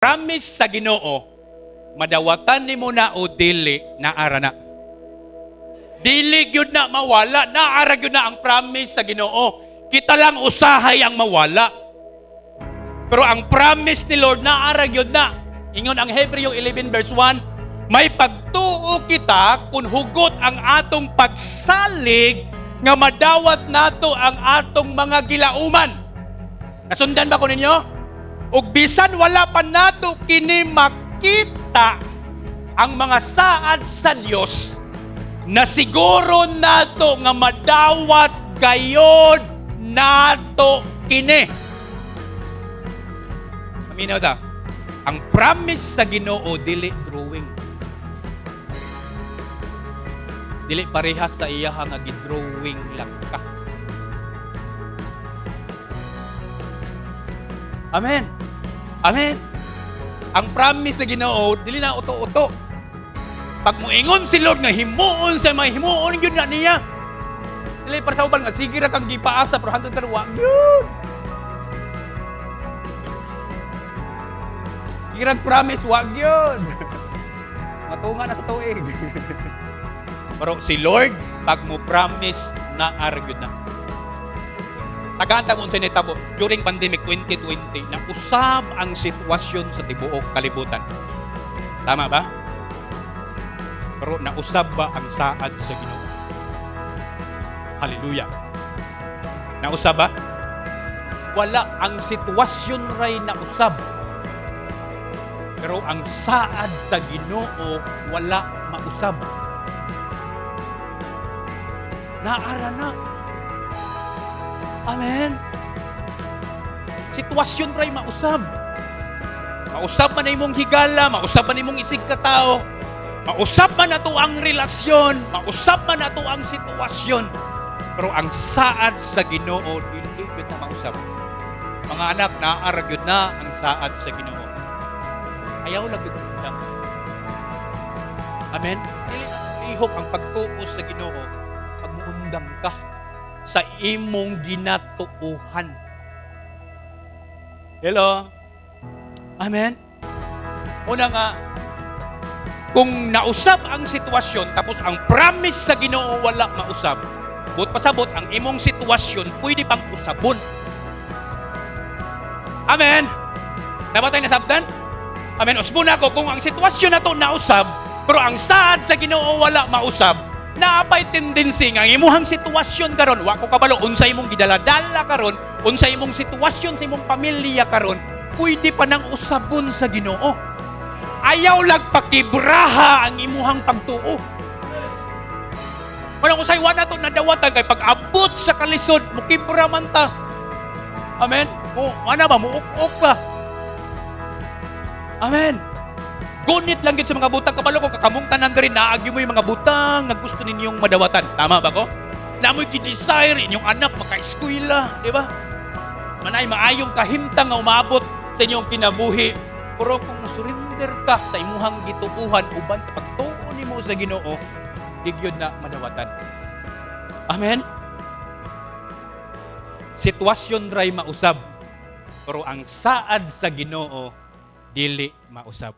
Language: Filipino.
Promise sa Ginoo, madawatan nimo na o dili naara na. Dili gyud na mawala, naara gyud na ang promise sa Ginoo. Kita lang usahay ang mawala. Pero ang promise ni Lord naara gyud na. Ingon ang Hebreo 11 verse 1, may pagtuo kita kung hugot ang atong pagsalig nga madawat nato ang atong mga gilauman. Nasundan ba ko ninyo? Ug bisan wala pa nato kini makita ang mga saad sa Dios, na siguro nato nga madawat gayod nato kini. Aminaw ta. Ang promise sa Ginoo dili drawing. Dili parehas sa iya nga gidrawing lang ka. Amen. Amen. Ang promise sa Ginoo dili na uto-uto. Pag moingon si Lord nga himuon sa may himuon gyud na niya. Dili para sa uban nga sige ra kang gipaasa pero hangtod ka wa gyud. Girag promise wa gyud. Matunga na sa tuig. Pero si Lord pag mo promise na argyud na. Tagaanta mo sa nitabo during pandemic 2020 na usab ang sitwasyon sa tibuok kalibutan. Tama ba? Pero nausab ba ang saad sa Ginoo? Hallelujah. Nausab ba? Wala ang sitwasyon ray nausab. Pero ang saad sa Ginoo wala mausab. Naara na. Amen. Sitwasyon ray mausab. Mausab man imong higala, mausab man imong isig ka tao, mausab man nato ang relasyon, mausab man nato ang sitwasyon. Pero ang saad sa Ginoo dili gyud na mausab. Mga anak, naara gyud na ang saad sa Ginoo. Ayaw lang gyud undang. Amen. Dili ihok ang pagtuo sa Ginoo pag muundang ka sa imong ginatuuhan. Hello? Amen? Una nga, kung nausab ang sitwasyon, tapos ang promise sa Ginoo wala mausab, but pasabot ang imong sitwasyon, pwede pang usabon. Amen? Nabatay na sabdan? Amen? Usbon ako, kung ang sitwasyon na to nausab, pero ang saad sa Ginoo wala mausab, naapay tendency nga imuhang sitwasyon karon, wa ko kabalo unsay imong gidaladala karon, unsay imong sitwasyon sa imong pamilya karon, pwede pa nang usabon sa Ginoo. Ayaw lag pakibraha ang imuhang pagtuo. Manang usay wa nato nadawatan kay pag-abot sa kalisod, mukibra man ta. Amen. O ana ba muuk-uk ka? Amen. Gunit lang yun sa mga butang kabalo ko, kakamungtan nang rin, naagyo mo yung mga butang na gusto ninyong madawatan. Tama ba ko? Na mo'y desire inyong anak maka-eskwela, di ba? Manay maayong kahimtang nga umabot sa inyong kinabuhi. Pero kung surrender ka sa imuhang gituuhan, uban sa pagtuon nimo sa Ginoo, digyod na madawatan. Amen? Sitwasyon ray mausab, pero ang saad sa Ginoo, dili mausab.